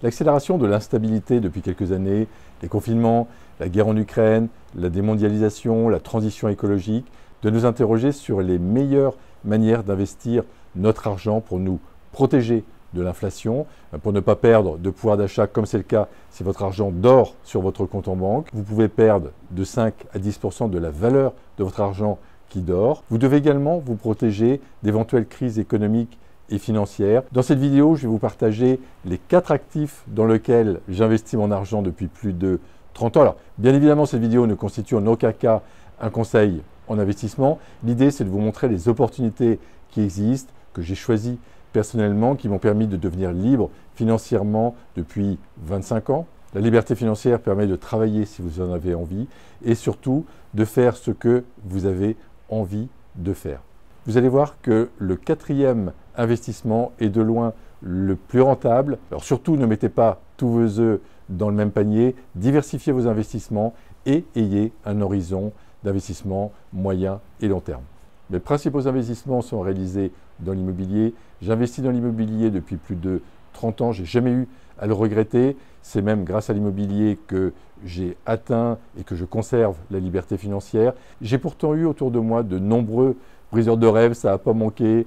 L'accélération de l'instabilité depuis quelques années, les confinements, la guerre en Ukraine, la démondialisation, la transition écologique, de nous interroger sur les meilleures manières d'investir notre argent pour nous protéger de l'inflation, pour ne pas perdre de pouvoir d'achat comme c'est le cas si votre argent dort sur votre compte en banque. Vous pouvez perdre de 5 à 10% de la valeur de votre argent qui dort. Vous devez également vous protéger d'éventuelles crises économiques et financières. Dans cette vidéo, je vais vous partager les 4 actifs dans lesquels j'investis mon argent depuis plus de 30 ans. Alors, bien évidemment, cette vidéo ne constitue en aucun cas un conseil en investissement. L'idée, c'est de vous montrer les opportunités qui existent, que j'ai choisies personnellement, qui m'ont permis de devenir libre financièrement depuis 25 ans. La liberté financière permet de travailler si vous en avez envie et surtout de faire ce que vous avez envie de faire. Vous allez voir que le 4e investissement est de loin le plus rentable. Alors surtout, ne mettez pas tous vos œufs dans le même panier, diversifiez vos investissements et ayez un horizon d'investissement moyen et long terme. Mes principaux investissements sont réalisés dans l'immobilier. J'investis dans l'immobilier depuis plus de 30 ans. Je n'ai jamais eu à le regretter. C'est même grâce à l'immobilier que j'ai atteint et que je conserve la liberté financière. J'ai pourtant eu autour de moi de nombreux briseurs de rêves, ça n'a pas manqué.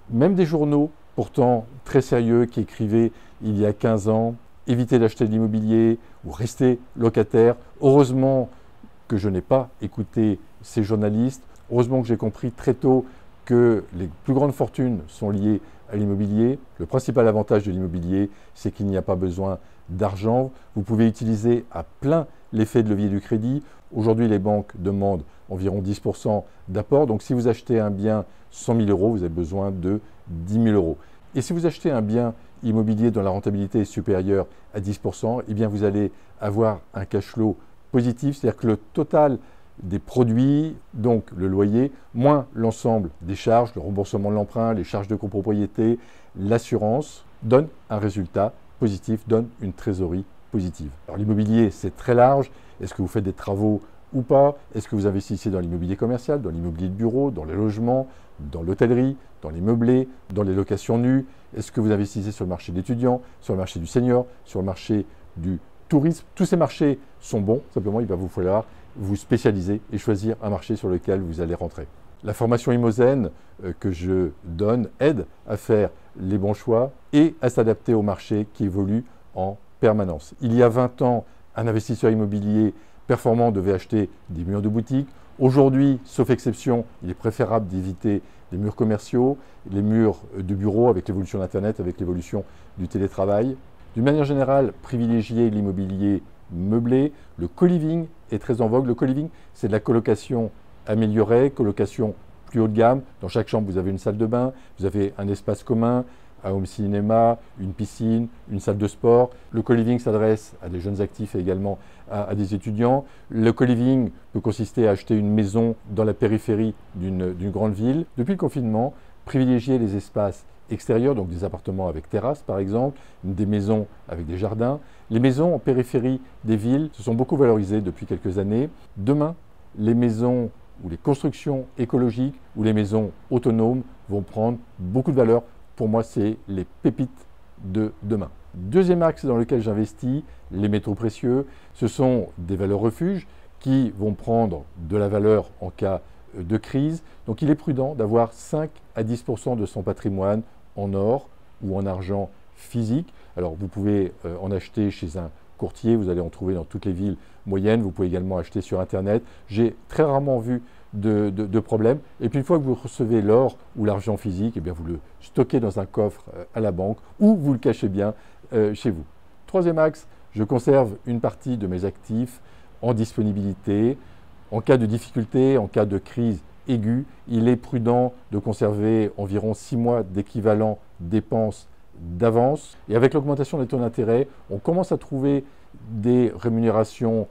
Même des journaux, pourtant très sérieux, qui écrivaient il y a 15 ans « Évitez d'acheter de l'immobilier » ou « Restez locataire ». Heureusement que je n'ai pas écouté ces journalistes. Heureusement que j'ai compris très tôt que les plus grandes fortunes sont liées à l'immobilier. Le principal avantage de l'immobilier, c'est qu'il n'y a pas besoin d'argent. Vous pouvez utiliser à plein l'effet de levier du crédit. Aujourd'hui, les banques demandent environ 10% d'apport. Donc, si vous achetez un bien 100 000 €, vous avez besoin de 10 000 €. Et si vous achetez un bien immobilier dont la rentabilité est supérieure à 10%, eh bien, vous allez avoir un cash flow positif. C'est-à-dire que le total des produits, donc le loyer, moins l'ensemble des charges, le remboursement de l'emprunt, les charges de copropriété, l'assurance, donne un résultat positif, donne une trésorerie positive. Alors l'immobilier, c'est très large. Est-ce que vous faites des travaux ou pas? Est-ce que vous investissez dans l'immobilier commercial, dans l'immobilier de bureau, dans les logements, dans l'hôtellerie, dans les meublés, dans les locations nues? Est-ce que vous investissez sur le marché d'étudiants, sur le marché du senior, sur le marché du tourisme? Tous ces marchés sont bons, simplement il va vous falloir vous spécialiser et choisir un marché sur lequel vous allez rentrer. La formation Imozen que je donne aide à faire les bons choix et à s'adapter au marché qui évolue en permanence. Il y a 20 ans, un investisseur immobilier performant devait acheter des murs de boutique. Aujourd'hui, sauf exception, il est préférable d'éviter les murs commerciaux, les murs de bureau avec l'évolution d'Internet, avec l'évolution du télétravail. D'une manière générale, privilégier l'immobilier meublé. Le co-living est très en vogue. Le co-living, c'est de la colocation améliorée, colocation plus haut de gamme. Dans chaque chambre, vous avez une salle de bain, vous avez un espace commun, un home cinéma, une piscine, une salle de sport. Le co-living s'adresse à des jeunes actifs et également à des étudiants. Le co-living peut consister à acheter une maison dans la périphérie d'une grande ville. Depuis le confinement, privilégier les espaces extérieurs, donc des appartements avec terrasse par exemple, des maisons avec des jardins. Les maisons en périphérie des villes se sont beaucoup valorisées depuis quelques années. Demain, les maisons ou les constructions écologiques ou les maisons autonomes vont prendre beaucoup de valeur. Pour moi, c'est les pépites de demain. Deuxième axe dans lequel j'investis, les métaux précieux, ce sont des valeurs refuges qui vont prendre de la valeur en cas de crise. Donc il est prudent d'avoir 5 à 10% de son patrimoine en or ou en argent physique. Alors vous pouvez en acheter chez un courtier, vous allez en trouver dans toutes les villes moyennes, vous pouvez également acheter sur Internet. J'ai très rarement vu de problème. Et puis une fois que vous recevez l'or ou l'argent physique, eh bien vous le stockez dans un coffre à la banque ou vous le cachez bien chez vous. Troisième axe, je conserve une partie de mes actifs en disponibilité. En cas de difficulté, en cas de crise aiguë, il est prudent de conserver environ 6 mois d'équivalent dépenses d'avance. Et avec l'augmentation des taux d'intérêt, on commence à trouver des rémunérations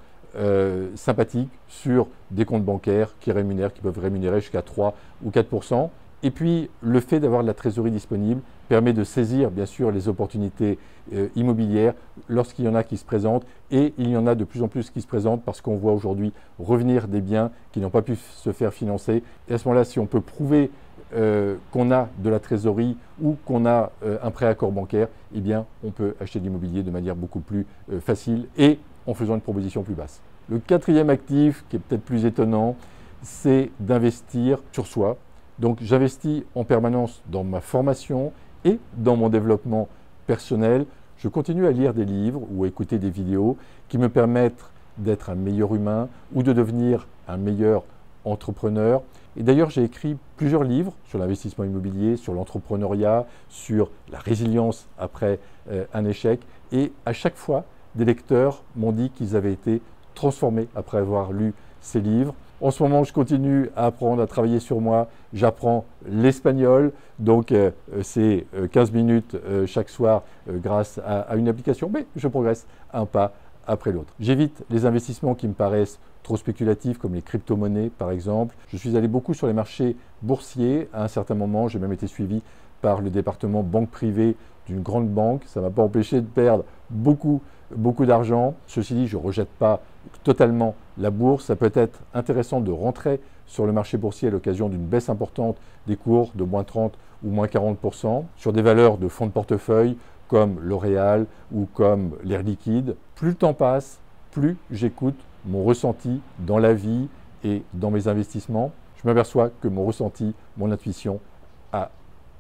sympathiques sur des comptes bancaires qui peuvent rémunérer jusqu'à 3 ou 4%. Et puis, le fait d'avoir de la trésorerie disponible permet de saisir, bien sûr, les opportunités immobilières lorsqu'il y en a qui se présentent. Et il y en a de plus en plus qui se présentent parce qu'on voit aujourd'hui revenir des biens qui n'ont pas pu se faire financer. Et à ce moment-là, si on peut prouver qu'on a de la trésorerie ou qu'on a un prêt accord bancaire, eh bien, on peut acheter de l'immobilier de manière beaucoup plus facile et en faisant une proposition plus basse. Le quatrième actif, qui est peut-être plus étonnant, c'est d'investir sur soi. Donc j'investis en permanence dans ma formation et dans mon développement personnel. Je continue à lire des livres ou à écouter des vidéos qui me permettent d'être un meilleur humain ou de devenir un meilleur entrepreneur. Et d'ailleurs, j'ai écrit plusieurs livres sur l'investissement immobilier, sur l'entrepreneuriat, sur la résilience après un échec. Et à chaque fois, des lecteurs m'ont dit qu'ils avaient été transformés après avoir lu ces livres. En ce moment, je continue à apprendre, à travailler sur moi. J'apprends l'espagnol, donc c'est 15 minutes chaque soir grâce à une application, mais je progresse un pas après l'autre. J'évite les investissements qui me paraissent trop spéculatifs, comme les crypto-monnaies par exemple. Je suis allé beaucoup sur les marchés boursiers. À un certain moment, j'ai même été suivi par le département banque privée d'une grande banque. Ça ne m'a pas empêché de perdre beaucoup d'argent. Ceci dit, je ne rejette pas totalement la bourse. Ça peut être intéressant de rentrer sur le marché boursier à l'occasion d'une baisse importante des cours de moins 30 ou moins 40% sur des valeurs de fonds de portefeuille comme L'Oréal ou comme l'Air Liquide. Plus le temps passe, plus j'écoute mon ressenti dans la vie et dans mes investissements. Je m'aperçois que mon ressenti, mon intuition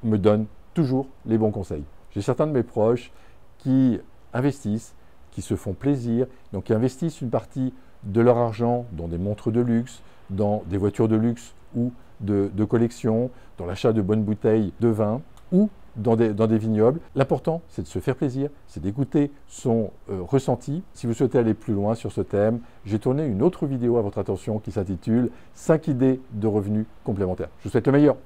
me donne toujours les bons conseils. J'ai certains de mes proches qui investissent, qui se font plaisir, donc qui investissent une partie de leur argent dans des montres de luxe, dans des voitures de luxe ou de collection, dans l'achat de bonnes bouteilles de vin ou dans des vignobles. L'important, c'est de se faire plaisir, c'est d'écouter son ressenti. Si vous souhaitez aller plus loin sur ce thème, j'ai tourné une autre vidéo à votre attention qui s'intitule « 5 idées de revenus complémentaires ». Je vous souhaite le meilleur.